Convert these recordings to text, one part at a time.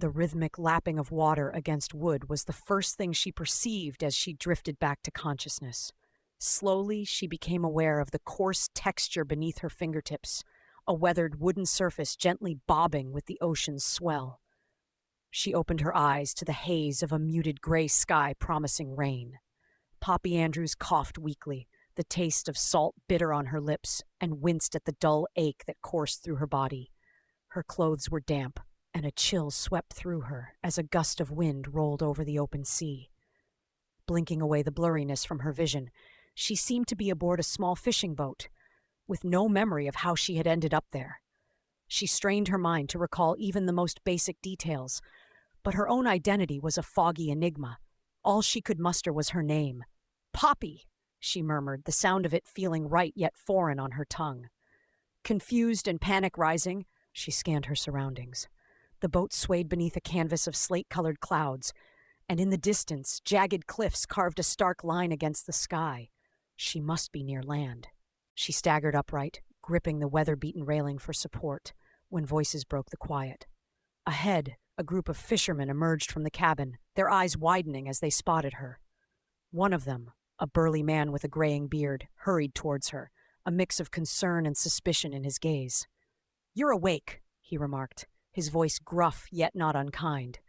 The rhythmic lapping of water against wood was the first thing she perceived as she drifted back to consciousness. Slowly, she became aware of the coarse texture beneath her fingertips, a weathered wooden surface gently bobbing with the ocean's swell. She opened her eyes to the haze of a muted gray sky promising rain. Poppy Andrews coughed weakly, the taste of salt bitter on her lips, and winced at the dull ache that coursed through her body. Her clothes were damp, and a chill swept through her as a gust of wind rolled over the open sea. Blinking away the blurriness from her vision, she seemed to be aboard a small fishing boat, with no memory of how she had ended up there. She strained her mind to recall even the most basic details, but her own identity was a foggy enigma. All she could muster was her name. Poppy, she murmured, the sound of it feeling right yet foreign on her tongue. Confused and panic rising, she scanned her surroundings. The boat swayed beneath a canvas of slate-colored clouds, and in the distance, jagged cliffs carved a stark line against the sky. She must be near land. She staggered upright, gripping the weather-beaten railing for support, when voices broke the quiet. Ahead, a group of fishermen emerged from the cabin, their eyes widening as they spotted her. One of them, a burly man with a graying beard, hurried towards her, a mix of concern and suspicion in his gaze. "You're awake," he remarked, his voice gruff yet not unkind.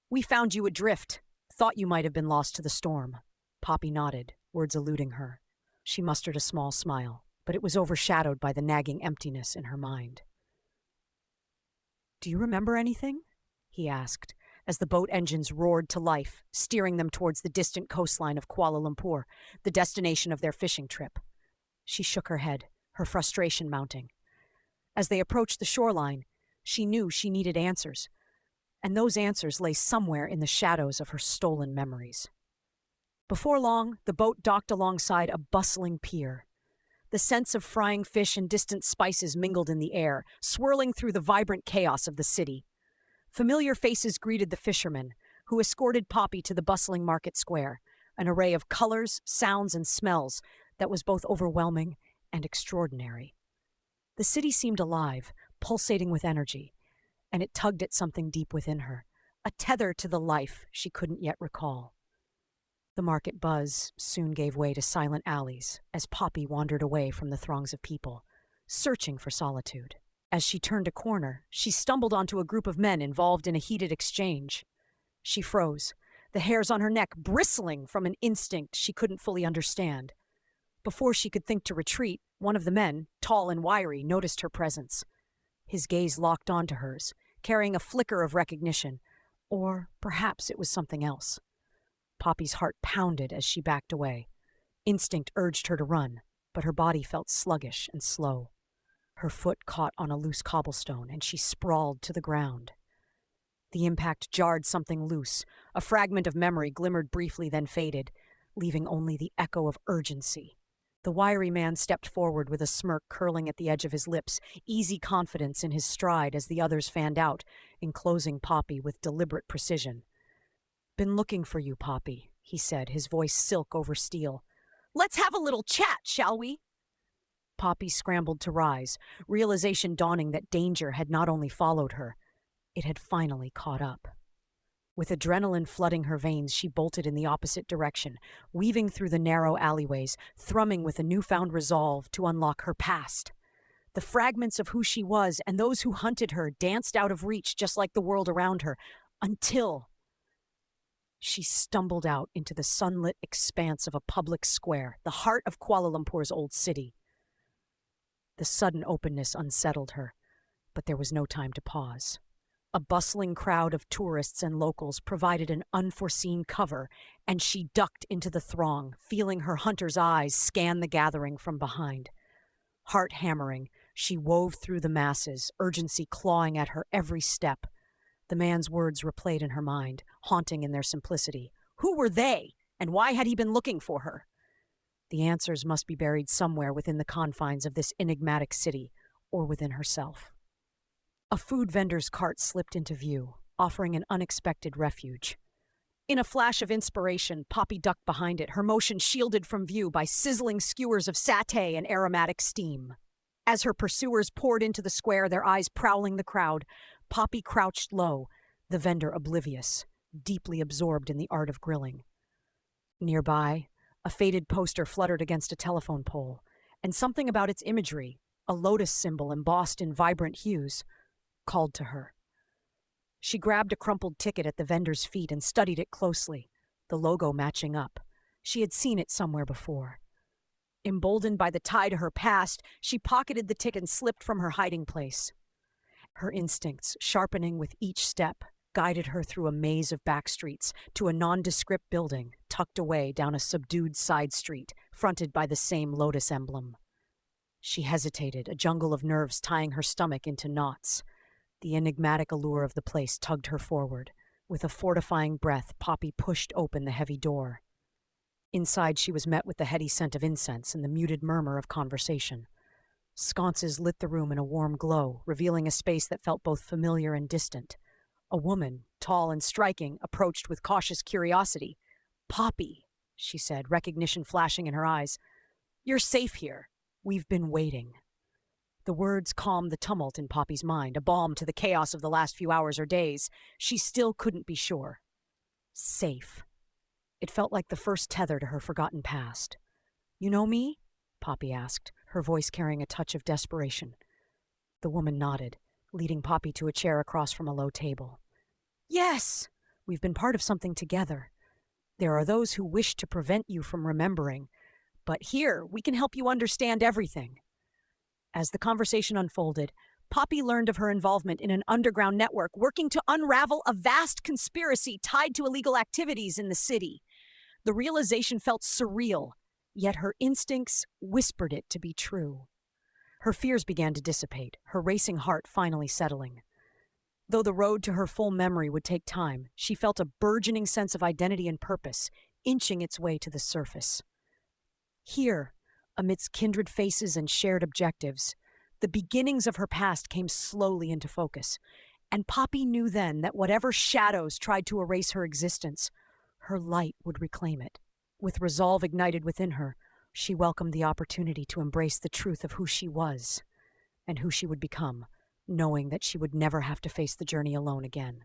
"We found you adrift. Thought you might have been lost to the storm." Poppy nodded, words eluding her. She mustered a small smile, but it was overshadowed by the nagging emptiness in her mind. "Do you remember anything?" he asked, as the boat engines roared to life, steering them towards the distant coastline of Kuala Lumpur, the destination of their fishing trip. She shook her head, her frustration mounting. As they approached the shoreline, she knew she needed answers, and those answers lay somewhere in the shadows of her stolen memories. Before long, the boat docked alongside a bustling pier. The scents of frying fish and distant spices mingled in the air, swirling through the vibrant chaos of the city. Familiar faces greeted the fishermen, who escorted Poppy to the bustling market square, an array of colors, sounds, and smells that was both overwhelming and extraordinary. The city seemed alive, pulsating with energy, and it tugged at something deep within her, a tether to the life she couldn't yet recall. The market buzz soon gave way to silent alleys as Poppy wandered away from the throngs of people, searching for solitude. As she turned a corner, she stumbled onto a group of men involved in a heated exchange. She froze, the hairs on her neck bristling from an instinct she couldn't fully understand. Before she could think to retreat, one of the men, tall and wiry, noticed her presence. His gaze locked onto hers, carrying a flicker of recognition, or perhaps it was something else. Poppy's heart pounded as she backed away. Instinct urged her to run, but her body felt sluggish and slow. Her foot caught on a loose cobblestone, and she sprawled to the ground. The impact jarred something loose. A fragment of memory glimmered briefly, then faded, leaving only the echo of urgency. The wiry man stepped forward with a smirk curling at the edge of his lips, easy confidence in his stride as the others fanned out, enclosing Poppy with deliberate precision. "Been looking for you, Poppy," he said, his voice silk over steel. "Let's have a little chat, shall we?" Poppy scrambled to rise, realization dawning that danger had not only followed her, it had finally caught up. With adrenaline flooding her veins, she bolted in the opposite direction, weaving through the narrow alleyways, thrumming with a newfound resolve to unlock her past. The fragments of who she was and those who hunted her danced out of reach just like the world around her, until she stumbled out into the sunlit expanse of a public square, the heart of Kuala Lumpur's old city. The sudden openness unsettled her, but there was no time to pause. A bustling crowd of tourists and locals provided an unforeseen cover, and she ducked into the throng, feeling her hunter's eyes scan the gathering from behind. Heart hammering, she wove through the masses, urgency clawing at her every step. The man's words replayed in her mind, haunting in their simplicity. Who were they, and why had he been looking for her? The answers must be buried somewhere within the confines of this enigmatic city, or within herself. A food vendor's cart slipped into view, offering an unexpected refuge. In a flash of inspiration, Poppy ducked behind it, her motion shielded from view by sizzling skewers of satay and aromatic steam. As her pursuers poured into the square, their eyes prowling the crowd, Poppy crouched low, the vendor oblivious, deeply absorbed in the art of grilling. Nearby, a faded poster fluttered against a telephone pole, and something about its imagery, a lotus symbol embossed in vibrant hues, called to her. She grabbed a crumpled ticket at the vendor's feet and studied it closely, the logo matching up. She had seen it somewhere before. Emboldened by the tie to her past, she pocketed the ticket and slipped from her hiding place. Her instincts, sharpening with each step, guided her through a maze of back streets to a nondescript building tucked away down a subdued side street fronted by the same lotus emblem. She hesitated, a jungle of nerves tying her stomach into knots. The enigmatic allure of the place tugged her forward. With a fortifying breath, Poppy pushed open the heavy door. Inside, she was met with the heady scent of incense and the muted murmur of conversation. Sconces lit the room in a warm glow, revealing a space that felt both familiar and distant. A woman, tall and striking, approached with cautious curiosity. "Poppy," she said, recognition flashing in her eyes. "You're safe here. We've been waiting." The words calmed the tumult in Poppy's mind, a balm to the chaos of the last few hours or days. She still couldn't be sure. Safe. It felt like the first tether to her forgotten past. "You know me?" Poppy asked, her voice carrying a touch of desperation. The woman nodded, leading Poppy to a chair across from a low table. "Yes! We've been part of something together. There are those who wish to prevent you from remembering, but here we can help you understand everything." As the conversation unfolded, Poppy learned of her involvement in an underground network working to unravel a vast conspiracy tied to illegal activities in the city. The realization felt surreal, yet her instincts whispered it to be true. Her fears began to dissipate, her racing heart finally settling. Though the road to her full memory would take time, she felt a burgeoning sense of identity and purpose, inching its way to the surface. Here, amidst kindred faces and shared objectives, the beginnings of her past came slowly into focus, and Poppy knew then that whatever shadows tried to erase her existence, her light would reclaim it. With resolve ignited within her, she welcomed the opportunity to embrace the truth of who she was and who she would become, knowing that she would never have to face the journey alone again.